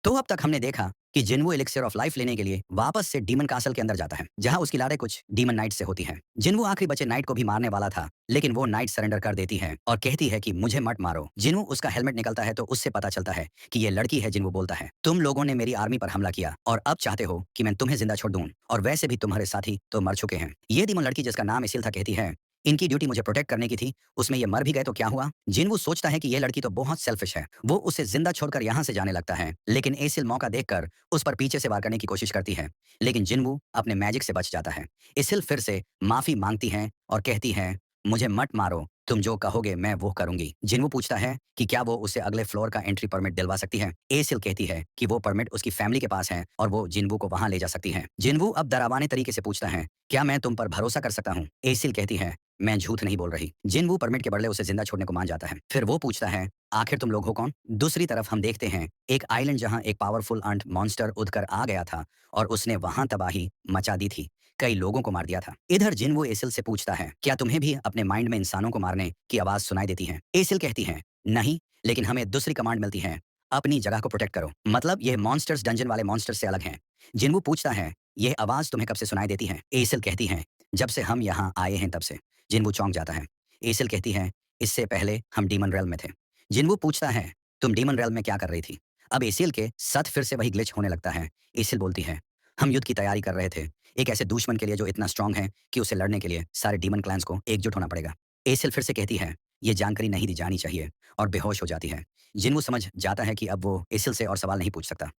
तो अब तक हमने देखा कि जिन्वो एलिक्सिर ऑफ लाइफ लेने के लिए वापस से डीमन कासल के अंदर जाता है, जहां उसकी लड़ाई कुछ डीमन नाइट से होती है। जिन्वो आखिरी बचे नाइट को भी मारने वाला था, लेकिन वो नाइट सरेंडर कर देती है और कहती है कि मुझे मत मारो। जिन्वो उसका हेलमेट निकलता है तो उससे पता चलता है कि ये लड़की है। जिन्वो बोलता है, तुम लोगों ने मेरी आर्मी पर हमला किया और अब चाहते हो कि मैं तुम्हें जिंदा छोड़ दूं, और वैसे भी तुम्हारे साथी तो मर चुके हैं। ये डीमन लड़की जिसका नाम इसिल था कहती है, इनकी ड्यूटी मुझे प्रोटेक्ट करने की थी, उसमें ये मर भी गए तो क्या हुआ। जिन्वो सोचता है कि ये लड़की तो बहुत सेल्फिश है, वो उसे जिंदा छोड़कर यहाँ से जाने लगता है, लेकिन एसिल मौका देखकर उस पर पीछे से वार करने की कोशिश करती है, लेकिन जिन्वो अपने मैजिक से बच जाता है। एसिल फिर से माफी मांगती है और कहती है, मुझे मत मारो, तुम जो कहोगे मैं वो करूंगी। जिन्वो पूछता है कि क्या वो उसे अगले फ्लोर का एंट्री परमिट दिलवा सकती है। एसिल कहती है कि वो परमिट उसकी फैमिली के पास है और वो जिन्वो को वहां ले जा सकती है। जिन्वो अब डरावाने तरीके से पूछता है, क्या मैं तुम पर भरोसा कर सकता हूँ। एसिल कहती है, मैं झूठ नहीं बोल रही। जिन्वो परमिट के बदले उसे जिंदा छोड़ने को मान जाता है। फिर वो पूछता है, आखिर तुम लोग हो कौन। दूसरी तरफ हम देखते हैं एक आइलैंड जहां एक पावरफुल अंट मॉन्स्टर उड़कर आ गया था और उसने वहां तबाही मचा दी थी, कई लोगों को मार दिया था। इधर जिन्वो एसिल से पूछता है, क्या तुम्हें भी अपने माइंड में इंसानों को मारने की आवाज सुनाई देती है। एसिल कहती है, नहीं, लेकिन हमें दूसरी कमांड मिलती है, अपनी जगह को प्रोटेक्ट करो। मतलब ये मॉन्स्टर्स डंजन वाले मॉन्स्टर से अलग हैं। जिन्वो पूछता है, यह आवाज तुम्हें कब से सुनाई देती है। एसिल कहती है, जब से हम यहाँ आए हैं तब से। जिन्वो चौंक जाता है। एसिल कहती है, इससे पहले हम डीमन रेल में थे। जिन्वो पूछता है, तुम डीमन रेल में क्या कर रही थी। अब एसिल के साथ फिर से वही ग्लिच होने लगता है। एसिल बोलती है, हम युद्ध की तैयारी कर रहे थे, एक ऐसे दुश्मन के लिए जो इतना स्ट्रांग है कि उसे लड़ने के लिए सारे डीमन क्लैंस को एकजुट होना पड़ेगा। एसिल फिर से कहती है, ये जानकारी नहीं दी जानी चाहिए, और बेहोश हो जाती है। जिन्वो समझ जाता है कि अब वो एसिल से और सवाल नहीं पूछ सकता।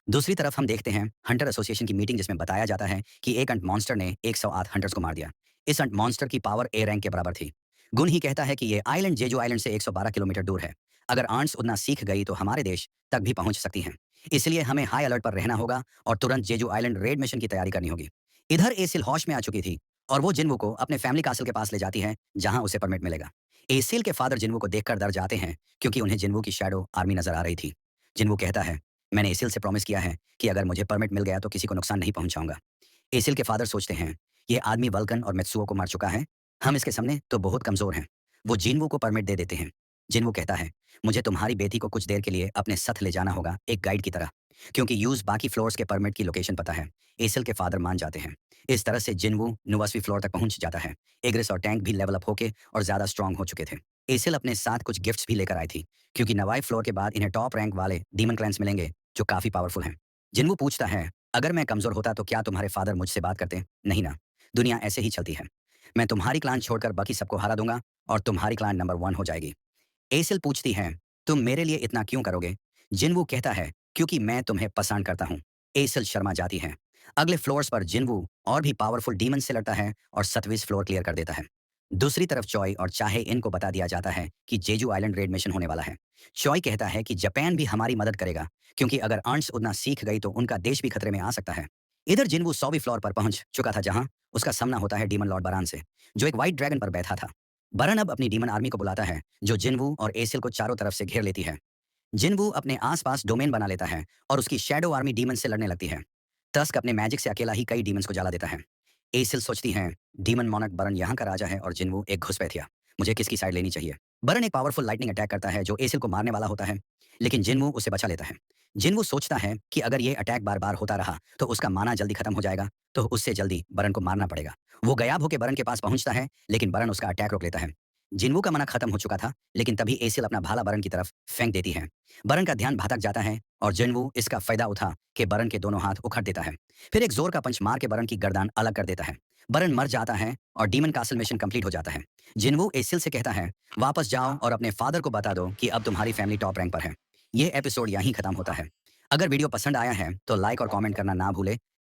दूसरी तरफ हम देखते हैं हंटर एसोसिएशन की मीटिंग, जिसमें बताया जाता है कि एक अंट मॉन्स्टर ने 108 हंटर्स को मार दिया। इस अंट मॉन्स्टर की पावर ए रैंक के बराबर थी। गुन ही कहता है कि ये आइलैंड जेजू आइलैंड से 112 किलोमीटर दूर है। अगर आंट्स उतना सीख गई तो हमारे देश तक भी पहुंच सकती हैं। इसलिए हमें हाई अलर्ट पर रहना होगा और तुरंत जेजू आइलैंड रेड मिशन की तैयारी करनी होगी। इधर एसिल होश में आ चुकी थी और वो जिन्वो को अपने फैमिली कासल के पास ले जाती है, जहां उसे परमिट मिलेगा। एसिल के फादर जिन्वो को देखकर डर जाते हैं, क्योंकि उन्हें जिन्वो की शैडो आर्मी नजर आ रही थी। जिन्वो कहता है, मैंने एसिल से प्रॉमिस किया है कि अगर मुझे परमिट मिल गया तो किसी को नुकसान नहीं पहुंचाऊंगा। एसिल के फादर सोचते हैं, ये आदमी वल्कन और मेत्सुओ को मार चुका है, हम इसके सामने तो बहुत कमजोर हैं। वो जिन्वो को परमिट दे देते हैं। जिन्वो कहता है, मुझे तुम्हारी बेटी को कुछ देर के लिए अपने साथ ले जाना होगा, एक गाइड की तरह, क्योंकि यूज बाकी फ्लोर्स के परमिट की लोकेशन पता है। एसिल के फादर मान जाते हैं। इस तरह से जिन्वो 9वीं फ्लोर तक पहुंच जाता है। एग्रिस और टैंक भी लेवल अप होके और ज्यादा स्ट्रांग हो चुके थे। एसिल अपने साथ कुछ गिफ्ट्स भी लेकर आई थी, क्योंकि 9वीं फ्लोर के बाद इन्हें टॉप रैंक वाले डीमन क्लैंस मिलेंगे जो काफी पावरफुल हैं। जिन्वो पूछता है, अगर मैं कमजोर होता तो क्या तुम्हारे फादर मुझसे बात करते। नहीं ना, दुनिया ऐसे ही चलती है। मैं तुम्हारी क्लान छोड़कर बाकी सबको हरा दूंगा और तुम्हारी क्लान नंबर 1 हो जाएगी। एसिल पूछती है, तुम मेरे लिए इतना क्यों करोगे। जिन्वो कहता है, क्योंकि मैं तुम्हें पसंद करता हूँ। एसिल शर्मा जाती है। अगले फ्लोर्स पर जिन्वो और भी पावरफुल डीमन से लड़ता है और 7वीं फ्लोर क्लियर कर देता है। दूसरी तरफ चॉय और चाहे इनको बता दिया जाता है कि जेजू आइलैंड रेड मिशन होने वाला है। चॉय कहता है कि जापान भी हमारी मदद करेगा, क्योंकि अगर आंट्स उतना सीख गई तो उनका देश भी खतरे में आ सकता है। इधर जिन्वो 100वीं फ्लोर पर पहुंच चुका था, जहां उसका सामना होता है डीमन लॉर्ड बरान से, जो एक व्हाइट ड्रैगन पर बैठा था। बरन अब अपनी डीमन आर्मी को बुलाता है, जो जिन्वो और एसिल को चारों तरफ से घेर लेती है। जिन्वो अपने आसपास डोमेन बना लेता है और उसकी शैडो आर्मी डीमन से लड़ने लगती है। टस्क अपने मैजिक से अकेला ही कई डीमंस को जला देता है। एसिल सोचती हैं, डीमन मोनक बरन यहाँ का राजा है और जिन्वो एक घुसपैठिया, मुझे किसकी साइड लेनी चाहिए। बरन एक पावरफुल लाइटनिंग अटैक करता है जो एसिल को मारने वाला होता है, लेकिन जिन्वो उसे बचा लेता है। जिन्वो सोचता है कि अगर ये अटैक बार बार होता रहा तो उसका माना जल्दी खत्म हो जाएगा, तो उससे जल्दी बरन को मारना पड़ेगा। वो गायब होकर बरन के पास पहुंचता है, लेकिन बरन उसका अटैक रोक लेता है। जिन्वो का मना खत्म हो चुका था, लेकिन तभी एसिल अपना भाला बरन की तरफ फेंक देती है। बरन का ध्यान भटक जाता है और जिन्वो इसका फायदा उठा के बरन के दोनों हाथ उखड़ देता है। फिर एक जोर का पंच मार के बरन की गर्दन अलग कर देता है। बरन मर जाता है और डीमन कासल मिशन कंप्लीट हो जाता है। जिन्वो एसिल से कहता है, वापस जाओ और अपने फादर को बता दो कि अब तुम्हारी फैमिली टॉप रैंक पर है। ये एपिसोड यहीं खत्म होता है। अगर वीडियो पसंद आया है तो लाइक और कमेंट करना ना भूले